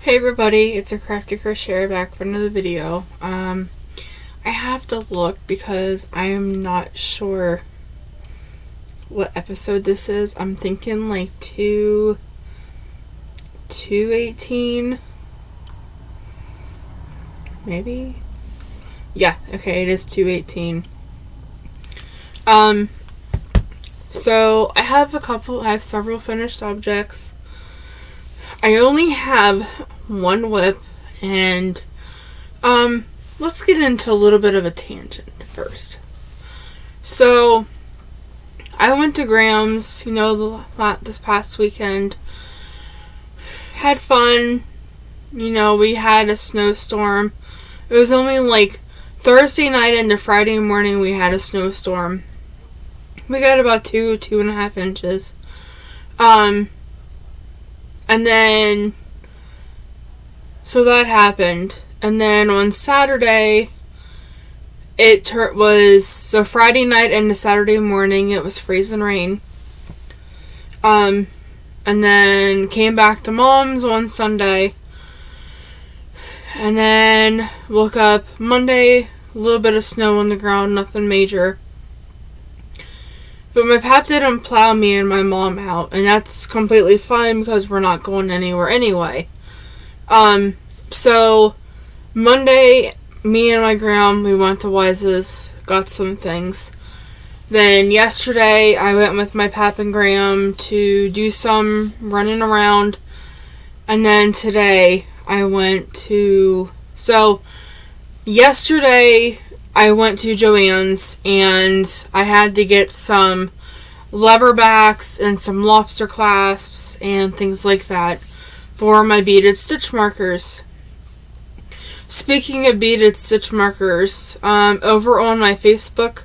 Hey everybody, it's a Crafty Crocheter back for another video. I have to look because I am not sure what episode this is. I'm thinking like 218 maybe? Yeah, okay, it is 218. So I have several finished objects. I only have one whip, and let's get into a little bit of a tangent first. So I went to Graham's, this past weekend. Had fun. We had a snowstorm. It was only like Thursday night into Friday morning we had a snowstorm. We got about 2.5 inches. And then, so that happened. And then on Saturday, so Friday night into Saturday morning, it was freezing rain. And then came back to Mom's on Sunday. And then woke up Monday, a little bit of snow on the ground, nothing major. But my pap didn't plow me and my mom out, and that's completely fine because we're not going anywhere anyway. So Monday, me and my gram, we went to Wise's, got some things. Then yesterday, I went with my pap and Graham to do some running around. And then today, yesterday, I went to Joann's and I had to get some lever backs and some lobster clasps and things like that for my beaded stitch markers. Speaking of beaded stitch markers, over on my Facebook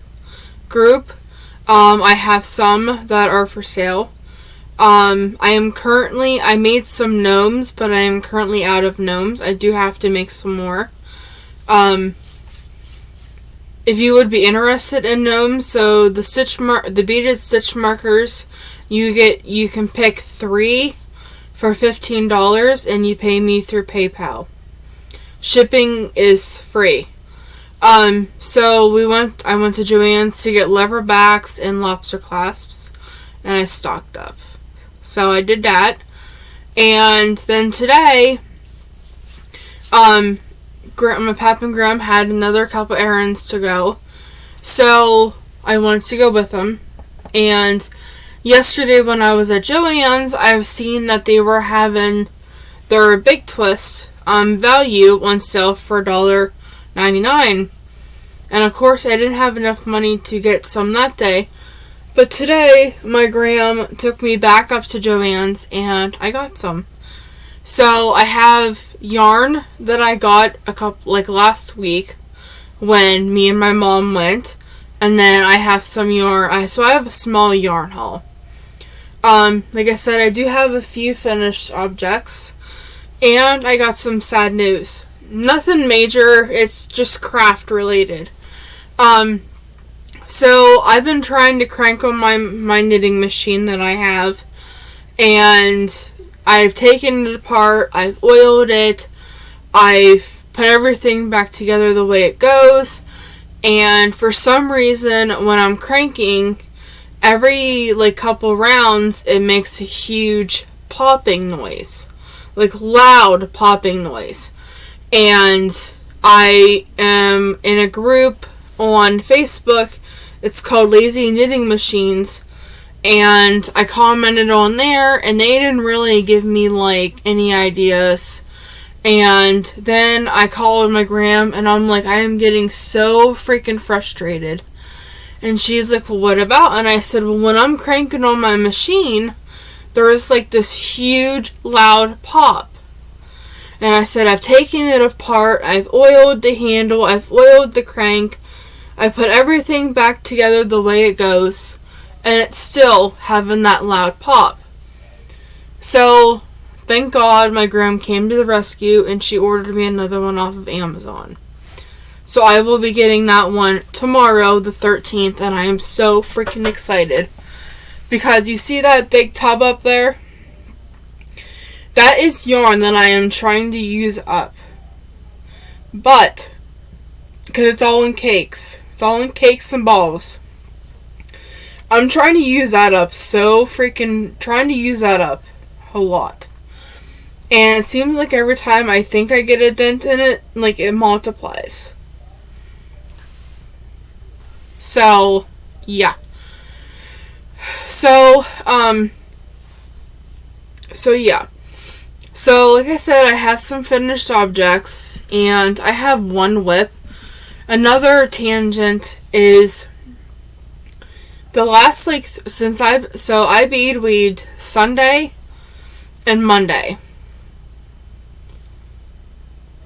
group, I have some that are for sale. I made some gnomes, but I am currently out of gnomes. I do have to make some more. If you would be interested in gnomes, so the beaded stitch markers, you can pick 3 for $15, and you pay me through PayPal. Shipping is free. So I went to Joann's to get lever backs and lobster clasps, and I stocked up. So I did that, and then today, my pap and Graham had another couple errands to go, so I wanted to go with them. And yesterday when I was at Joann's, I've seen that they were having their Big Twist value on sale for $1.99. And of course I didn't have enough money to get some that day, but today my Graham took me back up to Joann's and I got some. So I have yarn that I got last week when me and my mom went, and then I have some yarn. So I have a small yarn haul. Like I said, I do have a few finished objects, and I got some sad news. Nothing major. It's just craft related. So I've been trying to crank on my knitting machine that I have, and I've taken it apart, I've oiled it, I've put everything back together the way it goes, and for some reason, when I'm cranking, every couple rounds, it makes a huge popping noise. Loud popping noise. And I am in a group on Facebook, it's called Lazy Knitting Machines, and I commented on there, and they didn't really give me, any ideas. And then I called my Gram, and I'm like, I am getting so freaking frustrated. And she's like, well, what about? And I said, well, when I'm cranking on my machine, there is, this huge, loud pop. And I said, I've taken it apart, I've oiled the handle, I've oiled the crank, I put everything back together the way it goes, and it's still having that loud pop. So, thank God my Gram came to the rescue and she ordered me another one off of Amazon. So I will be getting that one tomorrow, the 13th, and I am so freaking excited. Because you see that big tub up there? That is yarn that I am trying to use up. But, because it's all in cakes. It's all in cakes and balls. I'm trying to use that up a lot. And it seems like every time I think I get a dent in it, like it multiplies. So, yeah. So, yeah. So, like I said, I have some finished objects, and I have one whip. Another tangent is the last, I bead weed Sunday and Monday.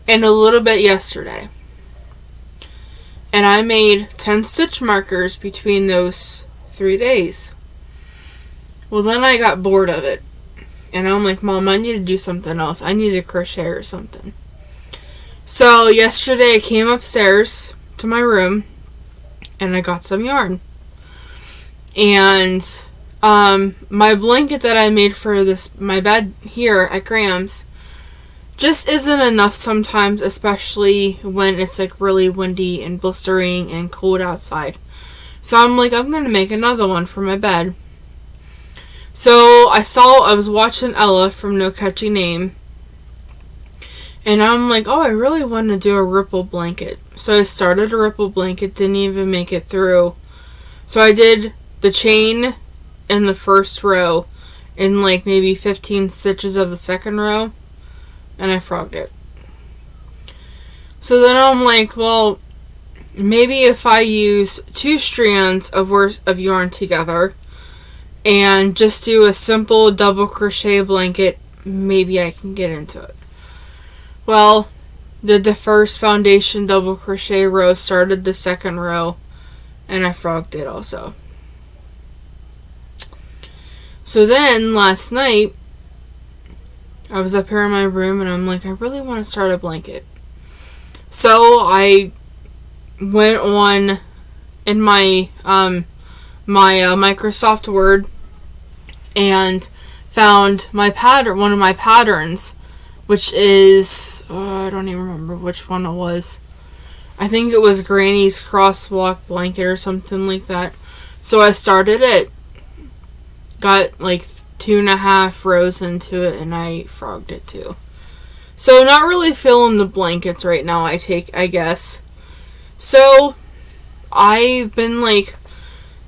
And a little bit yesterday. And I made 10 stitch markers between those 3 days. Well, then I got bored of it. And I'm like, Mom, I need to do something else. I need to crochet or something. So, yesterday I came upstairs to my room and I got some yarn. And my blanket that I made for my bed here at Graham's just isn't enough sometimes, especially when it's like really windy and blistering and cold outside. So I'm like, I'm going to make another one for my bed. So I was watching Ella from No Catchy Name. And I'm like, oh, I really want to do a ripple blanket. So I started a ripple blanket, didn't even make it through. So I did the chain in the first row in like maybe 15 stitches of the second row. And I frogged it. So then I'm like, well, maybe if I use 2 strands of yarn together and just do a simple double crochet blanket, maybe I can get into it. Well, did the first foundation double crochet row, started the second row, and I frogged it also. So then last night, I was up here in my room and I'm like, I really want to start a blanket. So I went on in my Microsoft Word and found one of my patterns, which is, I don't even remember which one it was. I think it was Granny's Crosswalk Blanket or something like that. So I started it. Got like 2.5 rows into it and I frogged it too. So not really feeling the blankets right now, I guess. So I've been like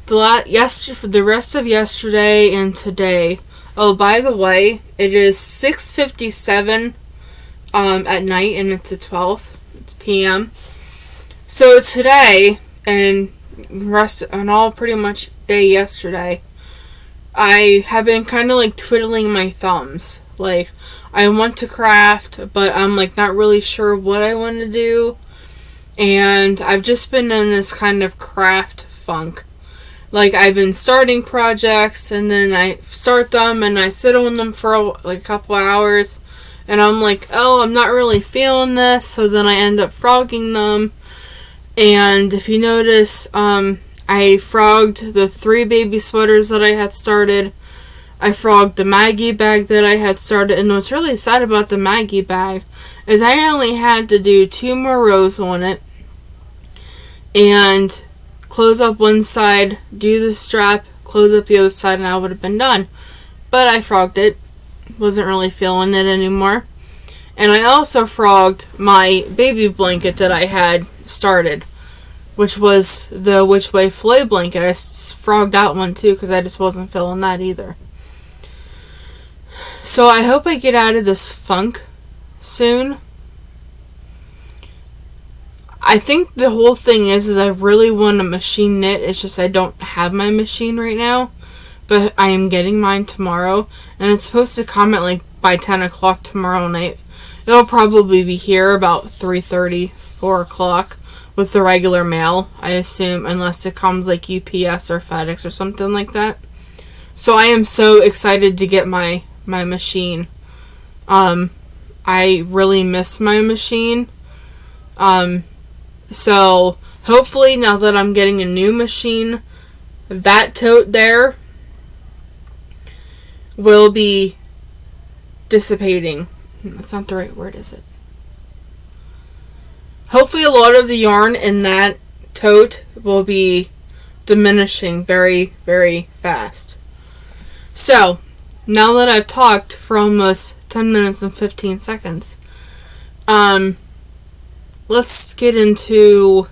the rest of yesterday and today. Oh, by the way, it is 6:57 at night and it's the 12th. It's PM. So today and all pretty much day yesterday, I have been kind of like twiddling my thumbs. Like, I want to craft, but I'm like not really sure what I want to do. And I've just been in this kind of craft funk. Like, I've been starting projects and then I start them and I sit on them for like a couple hours. And I'm like, oh, I'm not really feeling this. So then I end up frogging them. And if you notice, I frogged the 3 baby sweaters that I had started. I frogged the Maggie bag that I had started. And what's really sad about the Maggie bag is I only had to do 2 more rows on it. And close up one side, do the strap, close up the other side, and I would have been done. But I frogged it. Wasn't really feeling it anymore. And I also frogged my baby blanket that I had started, which was the Which Way Flay blanket. I frogged that one too because I just wasn't feeling that either. So I hope I get out of this funk soon. I think the whole thing is I really want to machine knit. It's just I don't have my machine right now. But I am getting mine tomorrow. And it's supposed to come at like by 10 o'clock tomorrow night. It'll probably be here about 3:30, 4 o'clock with the regular mail, I assume. Unless it comes like UPS or FedEx or something like that. So I am so excited to get my machine. I really miss my machine. So hopefully now that I'm getting a new machine, that tote there will be dissipating. That's not the right word, is it? Hopefully a lot of the yarn in that tote will be diminishing very, very fast. So, now that I've talked for almost 10 minutes and 15 seconds, let's get into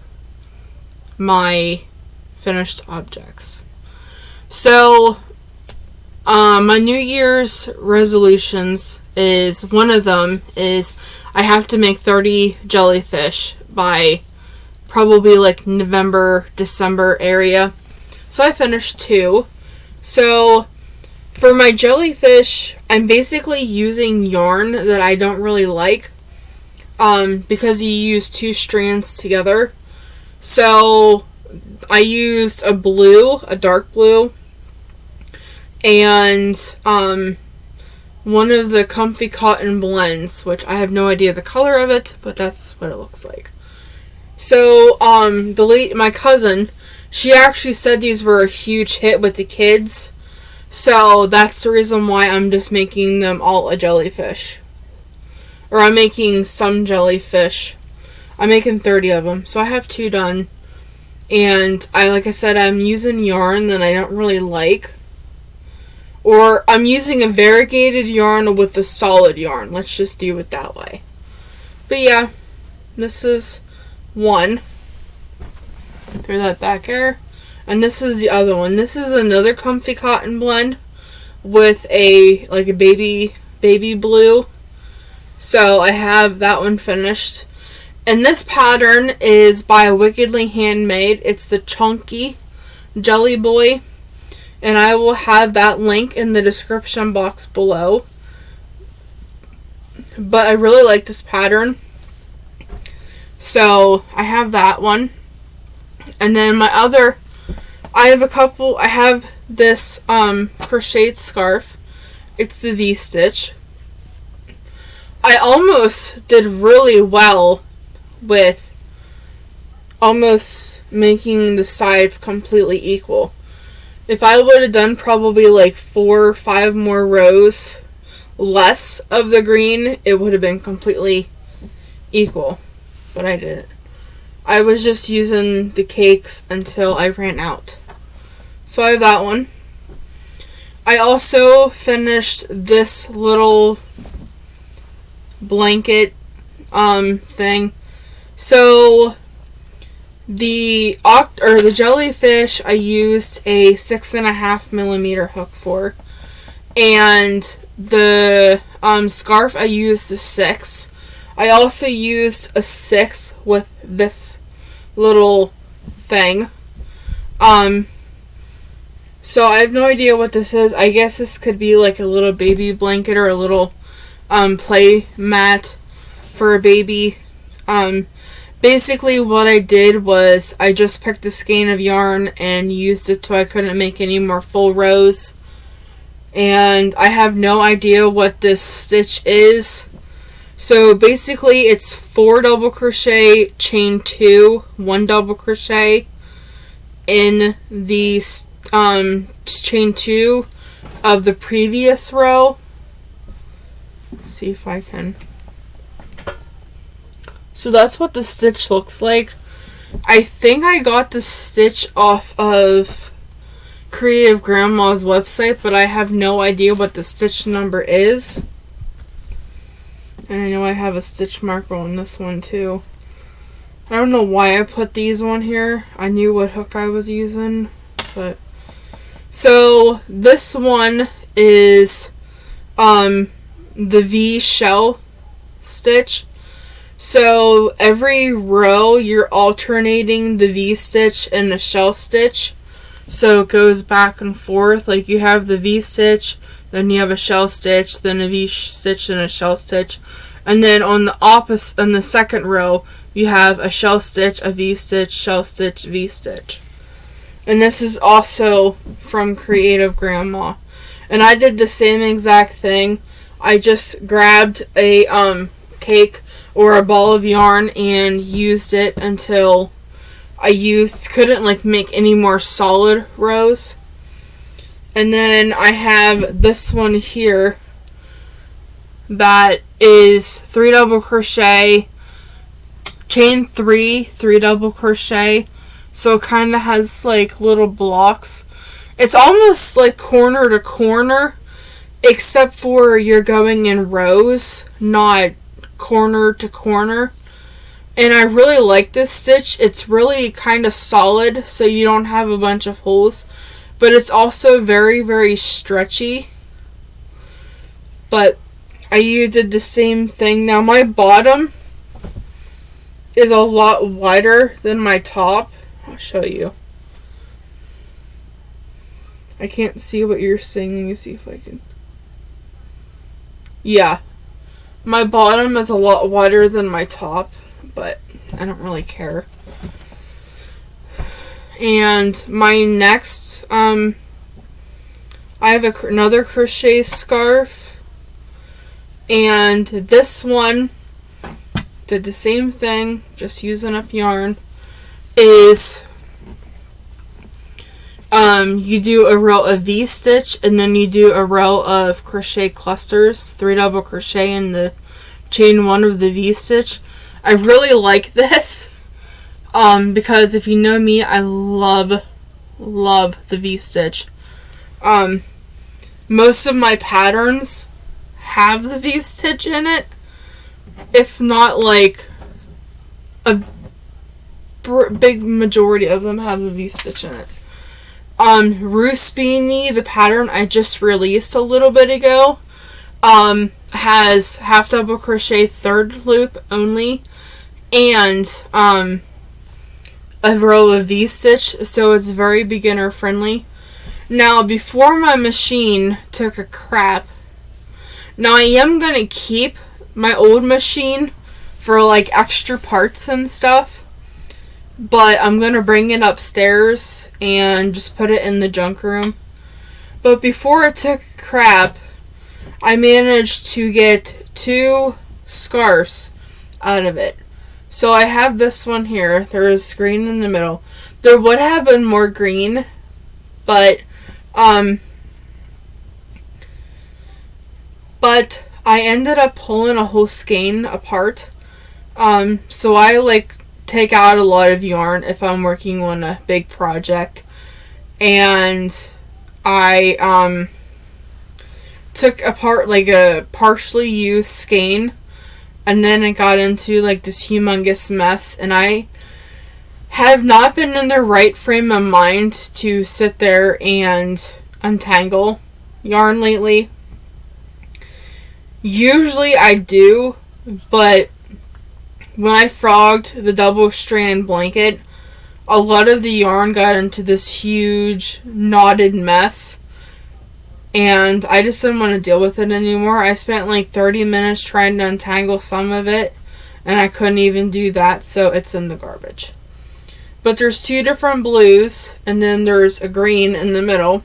my finished objects. So, my New Year's resolutions is, one of them is I have to make 30 jellyfish by probably like November, December area. So I finished 2. So for my jellyfish, I'm basically using yarn that I don't really like, because you use 2 strands together. So I used a blue, a dark blue, and one of the Comfy Cotton blends, which I have no idea the color of it, but that's what it looks like. So, my cousin, she actually said these were a huge hit with the kids, so that's the reason why I'm just making them all a jellyfish. Or I'm making some jellyfish. I'm making 30 of them, so I have 2 done. And like I said, I'm using yarn that I don't really like. Or I'm using a variegated yarn with a solid yarn. Let's just do it that way. But yeah, this is one. Throw that back there. And this is the other one. This is another Comfy Cotton blend with a baby blue. So I have that one finished. And this pattern is by Wickedly Handmade. It's the Chunky Jelly Boy. And I will have that link in the description box below. But I really like this pattern. So I have that one. And then my other, I have this Crocheted Scarf. It's the V-stitch. I almost did really well with almost making the sides completely equal. If I would have done probably like 4 or 5 more rows less of the green, it would have been completely equal. But I didn't. I was just using the cakes until I ran out. So I have that one. I also finished this little blanket thing. So the jellyfish I used a 6.5 millimeter hook for, and the scarf I used a 6. I also used a 6 with this little thing. So I have no idea what this is. I guess this could be like a little baby blanket or a little play mat for a baby. Basically what I did was I just picked a skein of yarn and used it till I couldn't make any more full rows. And I have no idea what this stitch is. So basically it's 4 double crochet, chain 2, 1 double crochet in the chain 2 of the previous row. Let's see if I can. So that's what the stitch looks like. I think I got the stitch off of Creative Grandma's website, but I have no idea what the stitch number is. And I know I have a stitch marker on this one too. I don't know why I put these on here. I knew what hook I was using, but so this one is the V shell stitch. So every row you're alternating the V stitch and the shell stitch. So it goes back and forth. Like you have the V stitch, then you have a shell stitch, then a V stitch and a shell stitch. And then on the opposite, on the second row, you have a shell stitch, a V stitch, shell stitch, V stitch. And this is also from Creative Grandma. And I did the same exact thing. I just grabbed a cake or a ball of yarn and used it until I couldn't like make any more solid rows. And then I have this one here that is 3 double crochet, chain 3 double crochet, so it kind of has like little blocks. It's almost like corner to corner, except for you're going in rows, not corner to corner. And I really like this stitch. It's really kind of solid, so you don't have a bunch of holes. But it's also very, very stretchy. But I did the same thing. Now my bottom is a lot wider than my top. I'll show you. I can't see what you're seeing. Let me see if I can. Yeah. My bottom is a lot wider than my top, but I don't really care. And my next, I have another crochet scarf, and this one did the same thing, just using up yarn. Is you do a row of V-stitch, and then you do a row of crochet clusters, 3 double crochet in the chain 1 of the V-stitch. I really like this, because if you know me, I love the V-stitch. Most of my patterns have the V-stitch in it, if not like a big majority of them have a V-stitch in it. Roost Beanie, the pattern I just released a little bit ago, has half double crochet 3rd loop only, and a row of V-stitch, so it's very beginner friendly. Now, before my machine took a crap, now I am going to keep my old machine for like extra parts and stuff, but I'm going to bring it upstairs and just put it in the junk room. But before it took crap, I managed to get 2 scarves out of it. So I have this one here. There is green in the middle. There would have been more green, but I ended up pulling a whole skein apart. So I like take out a lot of yarn if I'm working on a big project, and I took apart like a partially used skein, and then it got into like this humongous mess, and I have not been in the right frame of mind to sit there and untangle yarn lately. Usually I do, but when I frogged the double strand blanket, a lot of the yarn got into this huge knotted mess, and I just didn't want to deal with it anymore. I spent like 30 minutes trying to untangle some of it, and I couldn't even do that, so it's in the garbage. But there's 2 different blues, and then there's a green in the middle.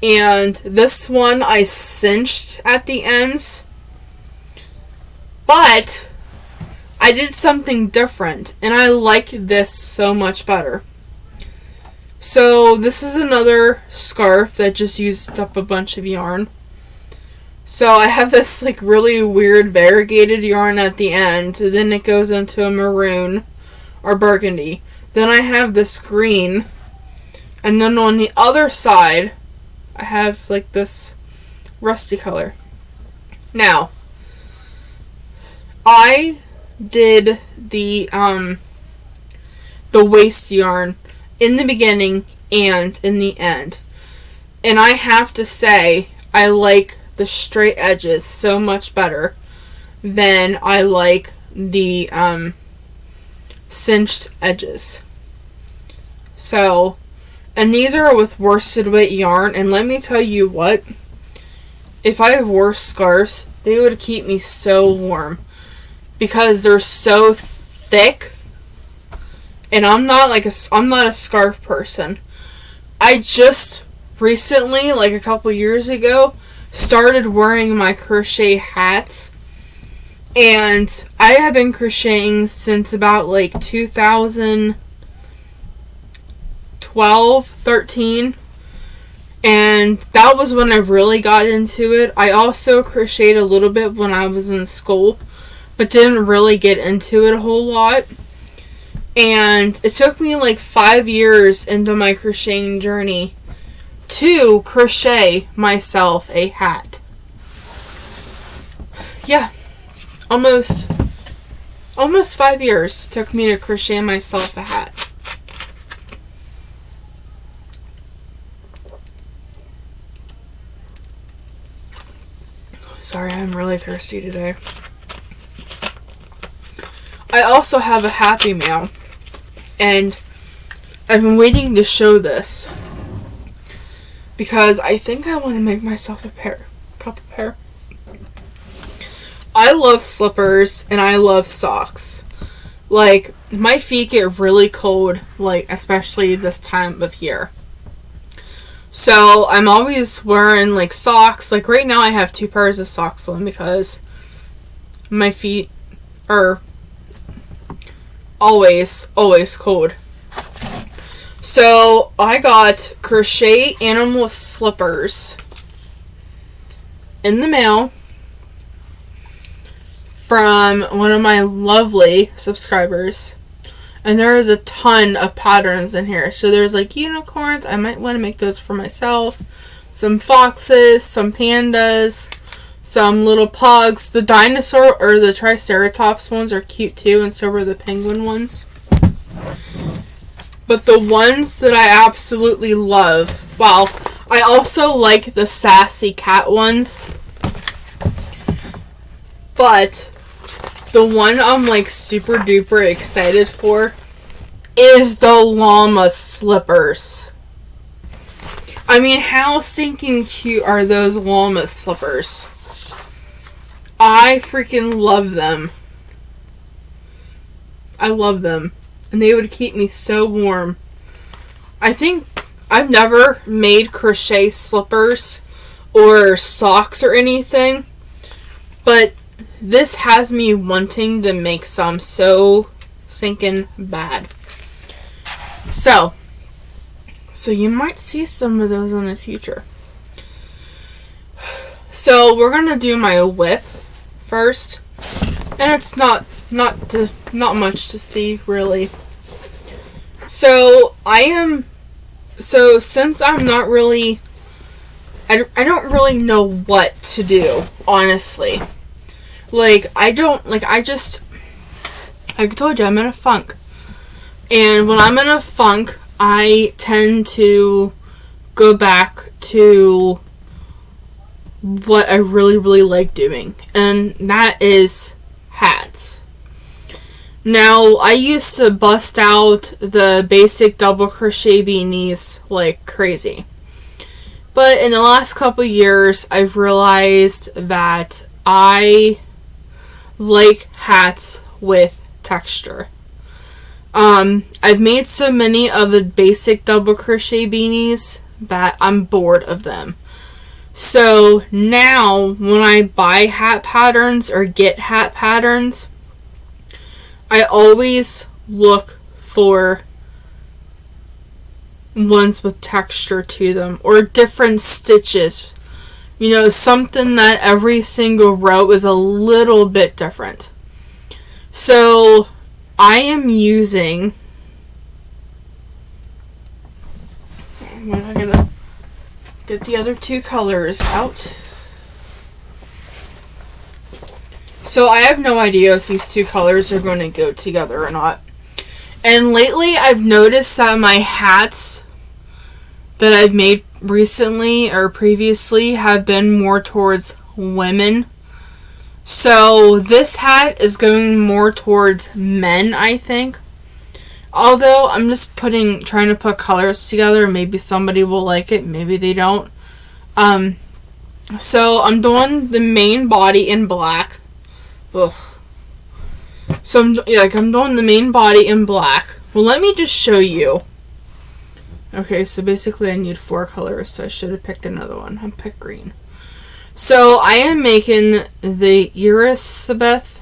And this one I cinched at the ends, but I did something different, and I like this so much better. So this is another scarf that just used up a bunch of yarn. So I have this like really weird variegated yarn at the end, then it goes into a maroon or burgundy. Then I have this green, and then on the other side I have like this rusty color. Now, I did the waste yarn in the beginning and in the end, and I have to say I like the straight edges so much better than I like the cinched edges. So, and these are with worsted weight yarn, and let me tell you what, if I wore scarves, they would keep me so warm, because they're so thick, and I'm not a scarf person. I just recently, like a couple years ago, started wearing my crochet hats, and I have been crocheting since about like 2012, 13, And that was when I really got into it. I also crocheted a little bit when I was in school, but didn't really get into it a whole lot. And it took me like 5 years into my crocheting journey to crochet myself a hat. Yeah, almost 5 years took me to crochet myself a hat. Sorry, I'm really thirsty today. I also have a Happy Meal, and I've been waiting to show this because I think I want to make myself a couple pair. I love slippers and I love socks. Like, my feet get really cold, like, especially this time of year. So, I'm always wearing, like, socks. Like, right now I have 2 pairs of socks on because my feet are always cold. So, I got Crochet Animal Slippers in the mail from one of my lovely subscribers. And there is a ton of patterns in here. So there's like unicorns. I might want to make those for myself. Some foxes, some pandas, some little pugs. The dinosaur or the triceratops ones are cute too, and so are the penguin ones. But the ones that I absolutely love, well, I also like the sassy cat ones. But the one I'm like super duper excited for is the llama slippers. I mean, how stinking cute are those llama slippers? I freaking love them. I love them. And they would keep me so warm. I think I've never made crochet slippers or socks or anything, but this has me wanting to make some so stinking bad. So you might see some of those in the future. So we're gonna do my whip first, and it's not much to see really. So since I'm not really, I don't really know what to do, honestly. Like, I told you, I'm in a funk. And when I'm in a funk, I tend to go back to what I really, really like doing. And that is hats. Now, I used to bust out the basic double crochet beanies like crazy. But in the last couple years, I've realized that I like hats with texture. I've made so many of the basic double crochet beanies that I'm bored of them. So now when I buy hat patterns or get hat patterns, I always look for ones with texture to them or different stitches. You know, something that every single row is a little bit different. So, I am using... I'm gonna get the other 2 colors out. So, I have no idea if these 2 colors are going to go together or not. And lately, I've noticed that my hats that I've made recently or previously have been more towards women. So this hat is going more towards men, I think. Although I'm just trying to put colors together. Maybe somebody will like it, maybe they don't. So I'm doing the main body in black. Ugh. So I'm doing the main body in black. Well, let me just show you. Okay, so basically I need 4 colors, so I should have picked another one. I picked green. So I am making the Iracebeth.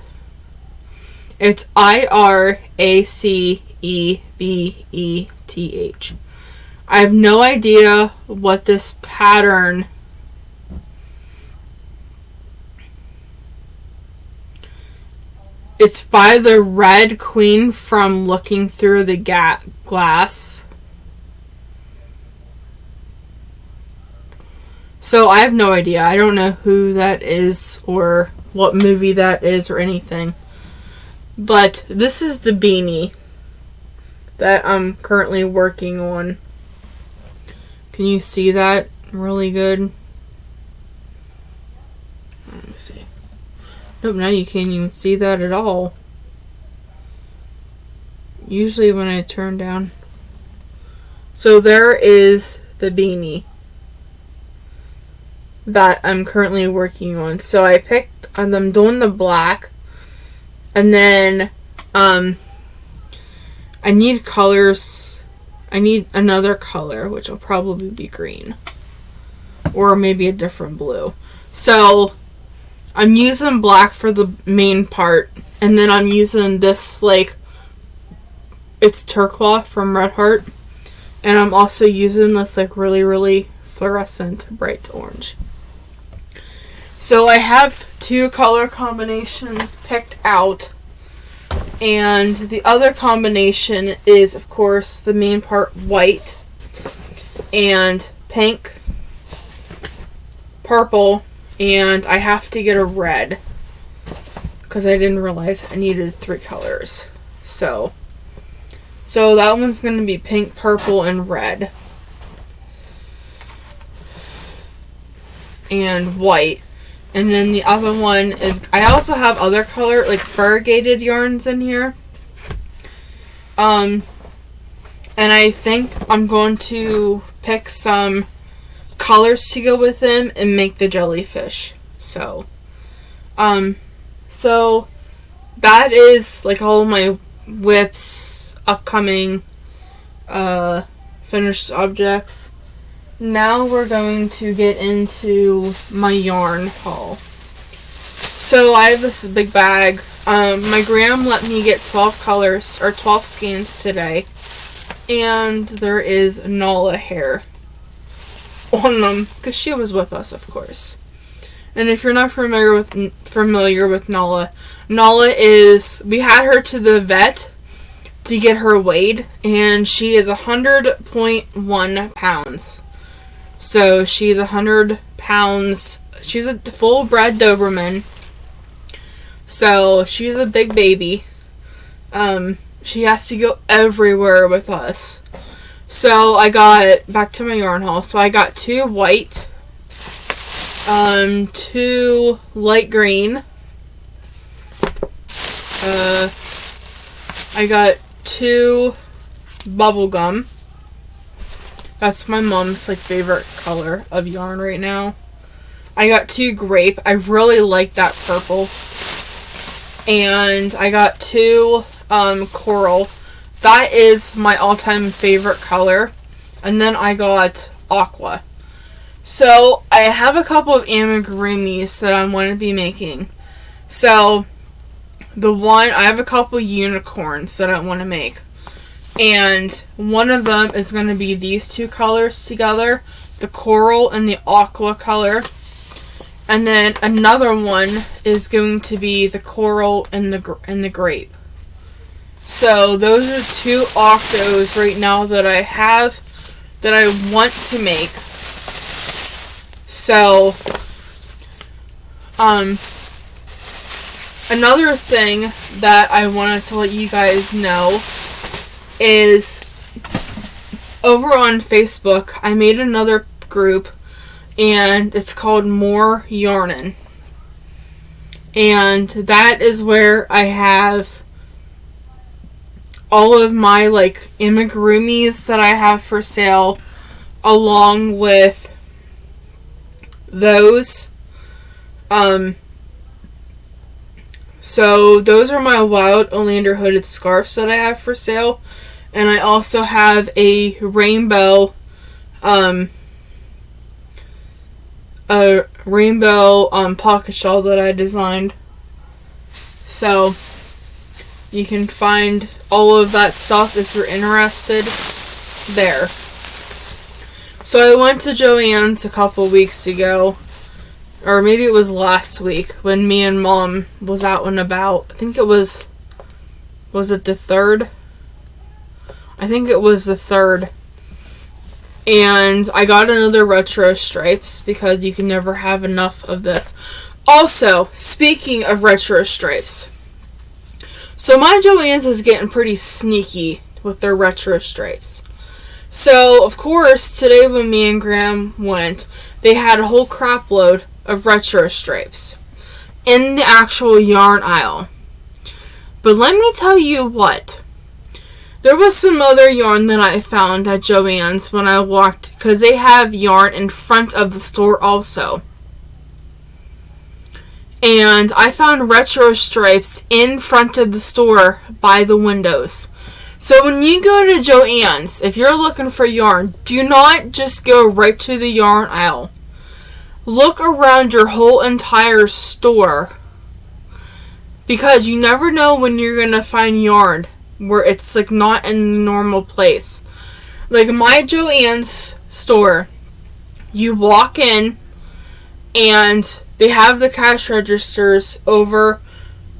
It's Iracebeth. I have no idea what this pattern. It's by the Red Queen from Looking Through the Glass. So I have no idea. I don't know who that is or what movie that is or anything. But this is the beanie that I'm currently working on. Can you see that really good? Let me see. Nope, now you can't even see that at all. Usually when I turn down. So there is the beanie that I'm currently working on. So I'm doing the black, and then I need colors. I need another color, which will probably be green, or maybe a different blue. So I'm using black for the main part, and then I'm using this, like, it's turquoise from Red Heart, and I'm also using this, like, really, really fluorescent bright orange. So I have 2 color combinations picked out, and the other combination is, of course, the main part white and pink, purple, and I have to get a red because I didn't realize I needed 3 colors. So that one's going to be pink, purple, and red, and white. And then the other one is, I also have other color, like variegated yarns in here. And I think I'm going to pick some colors to go with them and make the jellyfish. So that is like all of my whips, upcoming finished objects. Now we're going to get into my yarn haul. So I have this big bag. My gram let me get 12 colors, or 12 skeins today. And there is Nala hair on them, because she was with us, of course. And if you're not familiar with Nala, Nala is, we had her to the vet to get her weighed, and she is 100.1 pounds. So she's 100 pounds. She's a full-bred Doberman. So she's a big baby. She has to go everywhere with us. So I got, back to my yarn haul. So I got 2 white, 2 light green. I got 2 bubblegum. That's my mom's like favorite color of yarn right now. I got 2 grape. I really like that purple. And I got 2 coral. That is my all-time favorite color. And then I got aqua. So I have a couple of amigurumis that I want to be making. So I have a couple unicorns that I want to make. And one of them is going to be these 2 colors together, the coral and the aqua color. And then another one is going to be the coral and the grape. So those are 2 octos right now that I have that I want to make. So another thing that I wanted to let you guys know is over on Facebook, I made another group, and it's called More Yarnin'. And that is where I have all of my like amigurumis that I have for sale, along with those. So those are my Wild Oleander hooded scarves that I have for sale. And I also have a rainbow pocket shawl that I designed. So you can find all of that stuff if you're interested there. So I went to Joann's a couple weeks ago, or maybe it was last week, when me and Mom was out and about. I think it was it the 3rd? I think it was the 3rd. And I got another retro stripes because you can never have enough of this. Also, speaking of retro stripes, so my Joann's is getting pretty sneaky with their retro stripes. So, of course, today when me and Graham went, they had a whole crap load of retro stripes in the actual yarn aisle. But let me tell you what. There was some other yarn that I found at Joann's when I walked, because they have yarn in front of the store also. And I found retro stripes in front of the store by the windows. So when you go to Joann's, if you're looking for yarn, do not just go right to the yarn aisle. Look around your whole entire store, because you never know when you're going to find yarn where it's like not in the normal place. Like my Joann's store, you walk in and they have the cash registers over.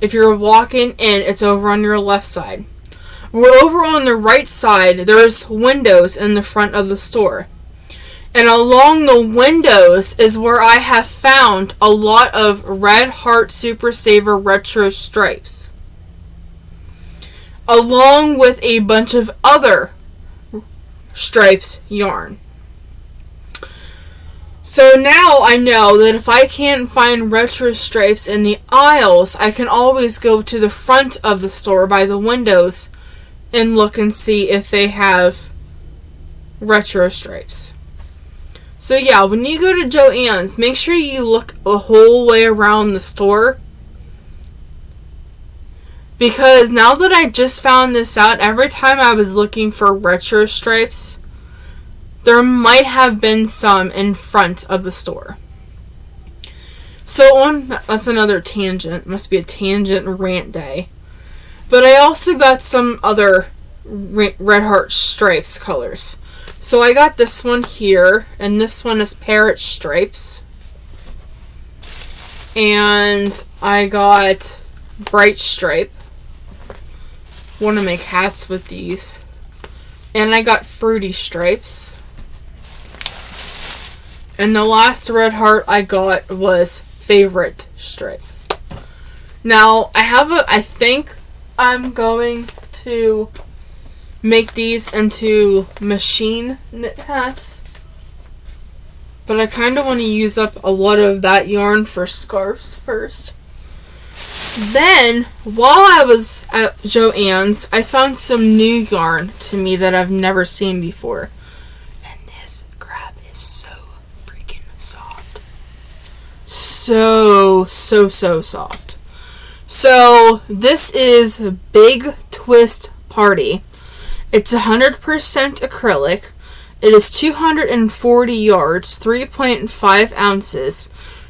If you're walking in, it's over on your left side. We're over on the right side, there's windows in the front of the store. And along the windows is where I have found a lot of Red Heart Super Saver retro stripes, along with a bunch of other stripes yarn. So now I know that if I can't find retro stripes in the aisles, I can always go to the front of the store by the windows and look and see if they have retro stripes. So yeah, when you go to Joann's, make sure you look the whole way around the store. Because now that I just found this out, every time I was looking for retro stripes, there might have been some in front of the store. So that's another tangent. Must be a tangent rant day. But I also got some other Red Heart stripes colors. So I got this one here, and this one is parrot stripes. And I got bright stripe. Want to make hats with these. And I got fruity stripes. And the last Red Heart I got was favorite stripe. Now, I think I'm going to make these into machine knit hats. But I kind of want to use up a lot of that yarn for scarves first. Then, while I was at Joann's, I found some new yarn to me that I've never seen before. And this crap is so freaking soft. So soft. So, this is Big Twist Party. It's 100% acrylic. It is 240 yards, 3.5 ounces,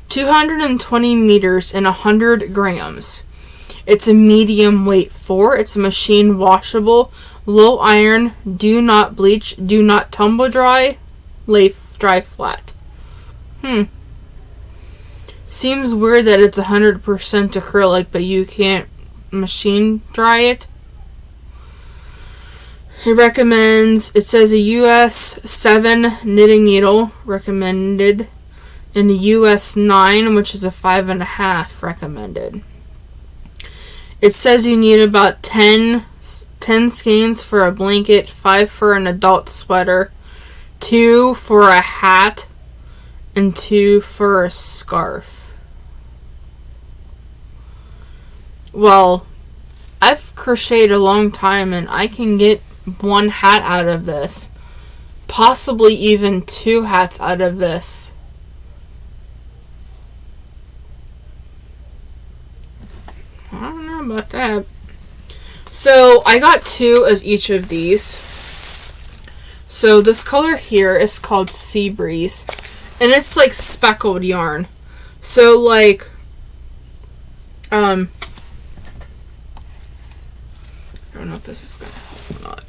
220 meters, and 100 grams. It's a medium weight 4. It's machine washable, low iron, do not bleach, do not tumble dry, lay dry flat. Seems weird that it's 100% acrylic, but you can't machine dry it. It says a US 7 knitting needle recommended, and a US 9, which is a 5.5 recommended. It says you need about 10 skeins for a blanket, 5 for an adult sweater, 2 for a hat, and 2 for a scarf. Well, I've crocheted a long time and I can get 1 hat out of this. Possibly even 2 hats out of this. I don't know about that. So, I got 2 of each of these. So, this color here is called Sea Breeze. And it's like speckled yarn. So, like, I don't know if this is gonna help or not.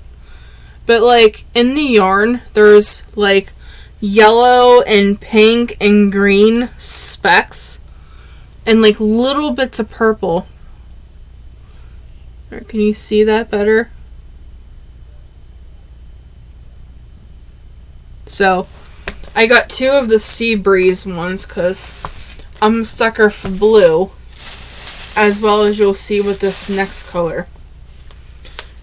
But, like, in the yarn, there's, like, yellow and pink and green specks and like little bits of purple. Or can you see that better? So I got 2 of the Sea Breeze ones because I'm a sucker for blue, as well as you'll see with this next color.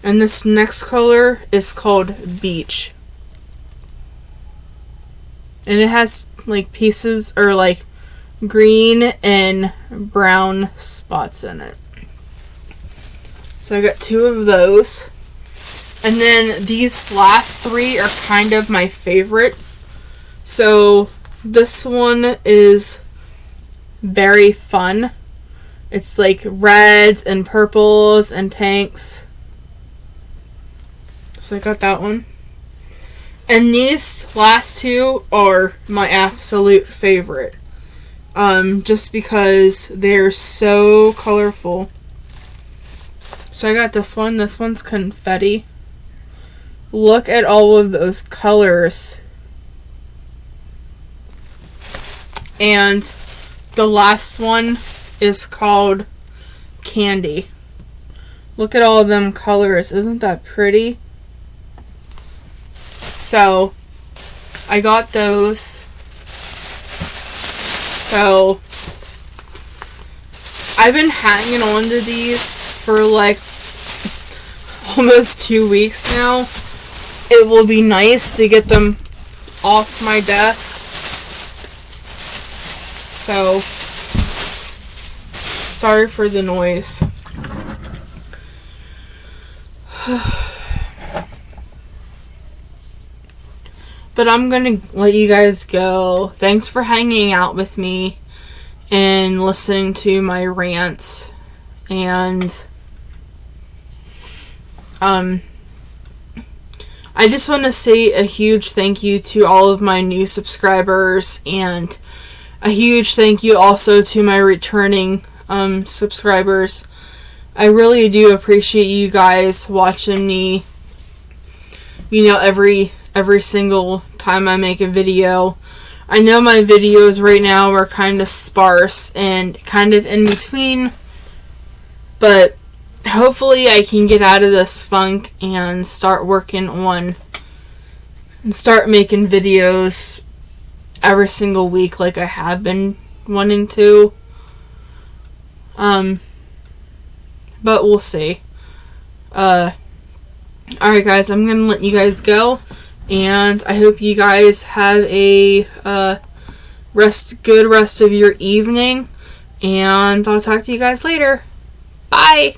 And this next color is called Beach. And it has like pieces or like green and brown spots in it. So I got 2 of those. And then these last 3 are kind of my favorite. So this one is very fun. It's like reds and purples and pinks. So I got that one. And these last 2 are my absolute favorite. Just because they're so colorful. So I got this one. This one's Confetti. Look at all of those colors. And the last one is called Candy. Look at all of them colors. Isn't that pretty? So I got those. So I've been hanging on to these for like almost 2 weeks now. It will be nice to get them off my desk. So sorry for the noise. But I'm gonna let you guys go. Thanks for hanging out with me and listening to my rants. And I just want to say a huge thank you to all of my new subscribers, and a huge thank you also to my returning subscribers. I really do appreciate you guys watching me, every single time I make a video. I know my videos right now are kind of sparse and kind of in between, but hopefully I can get out of this funk and start working on and start making videos every single week like I have been wanting to. But we'll see. Alright guys, I'm gonna let you guys go, and I hope you guys have a good rest of your evening, and I'll talk to you guys later. Bye!